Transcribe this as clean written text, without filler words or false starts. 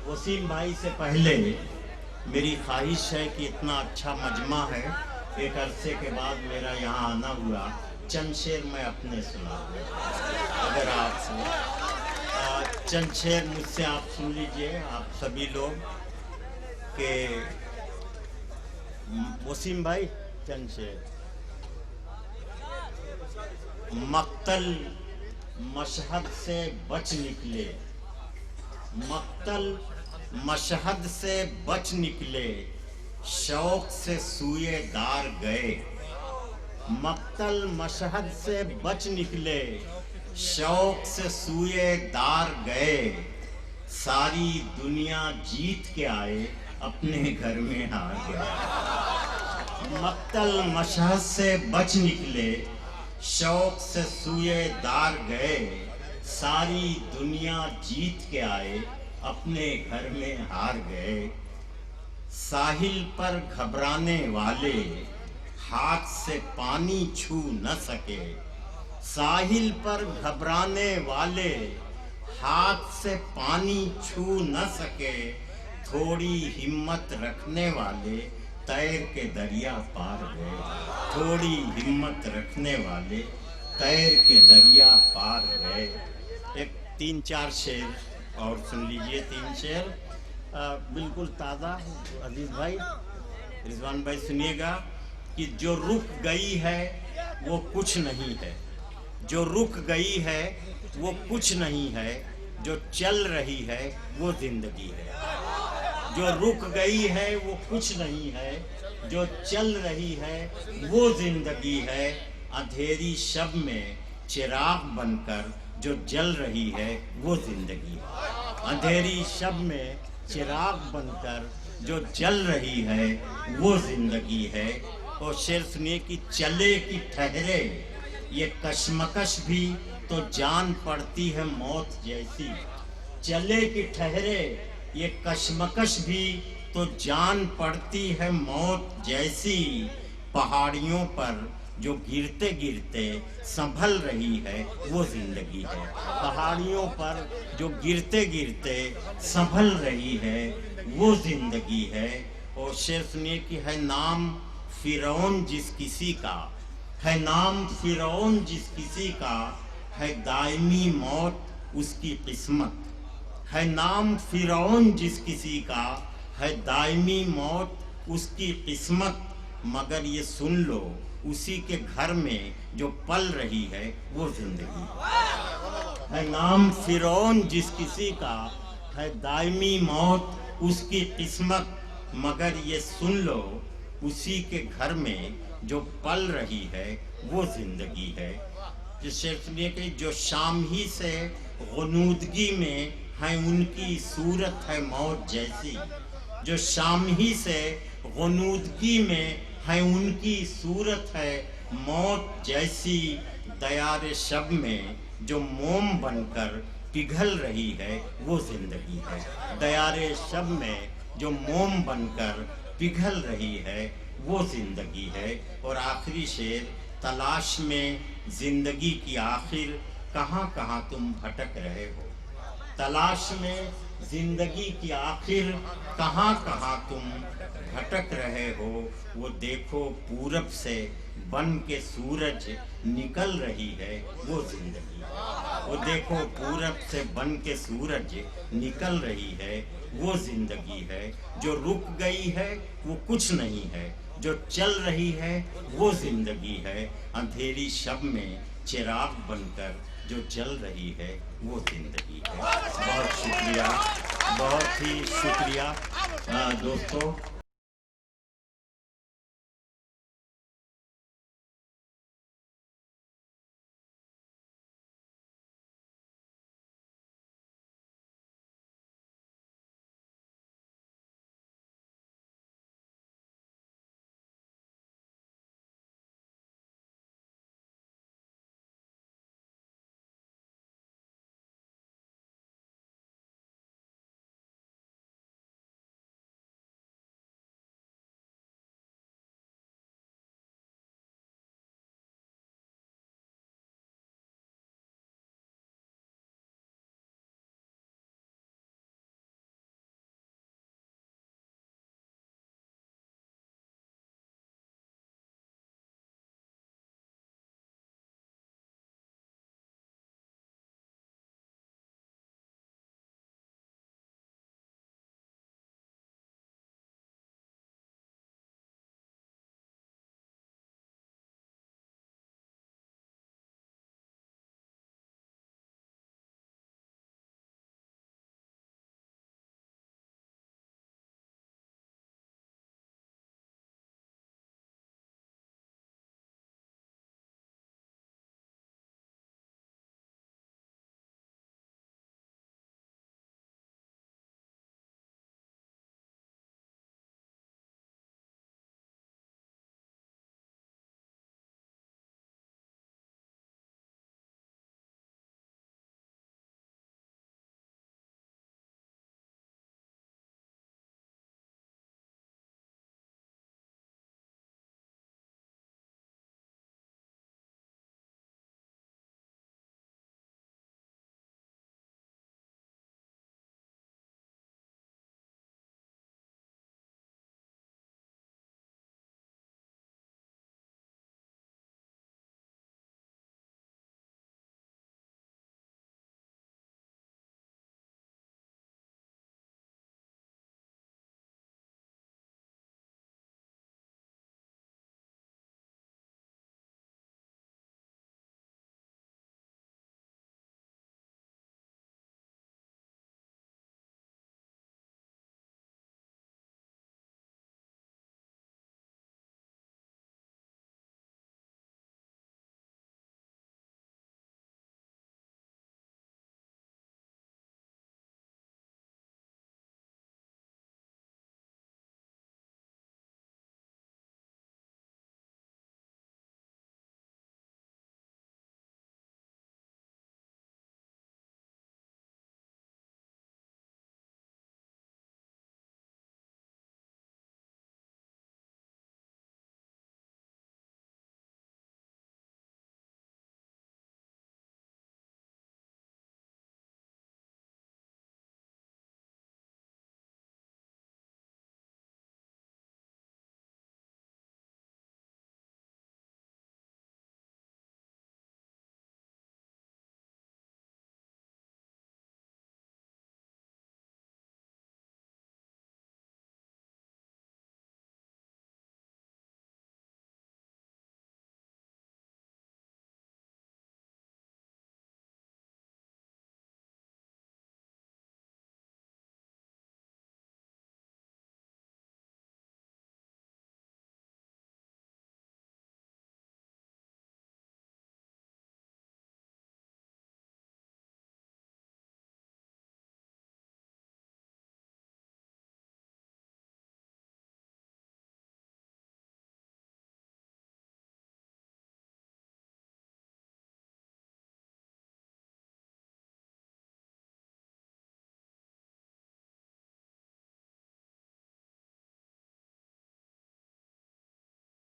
وسیم بھائی سے پہلے میری خواہش ہے کہ اتنا اچھا مجمع ہے، ایک عرصے کے بعد میرا یہاں آنا ہوا، چند شعر میں اپنے سنا دوں اگر آپ چند شعر مجھ سے آپ سن لیجئے آپ سبھی لوگ کہ وسیم بھائی چند شعر۔ مقتل مشہد سے بچ نکلے، مقتل مشہد سے بچ نکلے، شوق سے سوئے دار گئے۔ مقتل مشہد سے بچ نکلے، شوق سے سوئے دار گئے۔ ساری دنیا جیت کے آئے، اپنے گھر میں ہار گئے۔ مقتل مشہد سے بچ نکلے، شوق سے سوئے دار گئے۔ ساری دنیا جیت کے آئے، اپنے گھر میں ہار گئے۔ ساحل پر گھبرانے والے ہاتھ سے پانی چھو نہ سکے۔ ساحل پر گھبرانے والے ہاتھ سے پانی چھو نہ سکے۔ تھوڑی ہمت رکھنے والے تیر کے دریا پار گئے۔ تھوڑی ہمت رکھنے والے تیر کے دریا پار گئے۔ ایک تین چار شعر اور سن لیجئے، تین شعر بالکل تازہ۔ عزیز بھائی رضوان بھائی سنیے گا کہ جو رک گئی ہے وہ کچھ نہیں ہے، جو رک گئی ہے وہ کچھ نہیں ہے، جو چل رہی ہے وہ زندگی ہے۔ جو رک گئی ہے وہ کچھ نہیں ہے، جو چل رہی ہے وہ زندگی ہے۔ اندھیری شب میں چراغ بن کر جو جل رہی ہے وہ زندگی ہے۔ اندھیری شب میں چراغ بن کر جو جل رہی ہے وہ زندگی ہے۔ اور شعر سنیے کہ چلے کہ ٹھہرے یہ کشمکش بھی تو جان پڑتی ہے موت جیسی۔ چلے کہ ٹھہرے یہ کشمکش بھی تو جان پڑتی ہے موت جیسی۔ پہاڑیوں پر جو گرتے گرتے سنبھل رہی ہے وہ زندگی ہے۔ پہاڑیوں پر جو گرتے گرتے سنبھل رہی ہے وہ زندگی ہے۔ اور شعر سنیے کہ ہے نام فرعون جس کسی کا، ہے نام فرعون جس کسی کا، ہے دائمی موت اس کی قسمت۔ ہے نام فرعون جس کسی کا، ہے دائمی موت اس کی قسمت۔ مگر یہ سن لو اسی کے گھر میں جو پل رہی ہے وہ زندگی ہے۔ ہے نام فرعون جس کسی کا، ہے دائمی موت اس کی قسمت۔ مگر یہ سن لو اسی کے گھر میں جو پل رہی ہے وہ زندگی ہے۔ جس شعر سنیے کہ جو شام ہی سے غنودگی میں ہے ان کی صورت ہے موت جیسی۔ جو شام ہی سے غنودگی میں ہے ان کی صورت ہے موت جیسی۔ دیار شب میں جو موم بن کر پگھل رہی ہے وہ زندگی ہے۔ دیار شب میں جو موم بن کر پگھل رہی ہے وہ زندگی ہے۔ اور آخری شعر، تلاش میں زندگی کی آخر کہاں کہاں تم بھٹک رہے ہو۔ تلاش میں زندگی کی آخر کہاں کہاں تم بھٹک رہے ہو۔ وہ دیکھو پورب سے بن کے سورج نکل رہی ہے وہ زندگی ہے۔ وہ دیکھو پورب سے بن کے سورج نکل رہی ہے وہ زندگی ہے۔ جو رک گئی ہے وہ کچھ نہیں ہے، جو چل رہی ہے وہ زندگی ہے۔ اندھیری شب میں چراغ بن کر جو جل رہی ہے وہ زندگی ہے۔ بہت شکریہ، بہت ہی شکریہ دوستو۔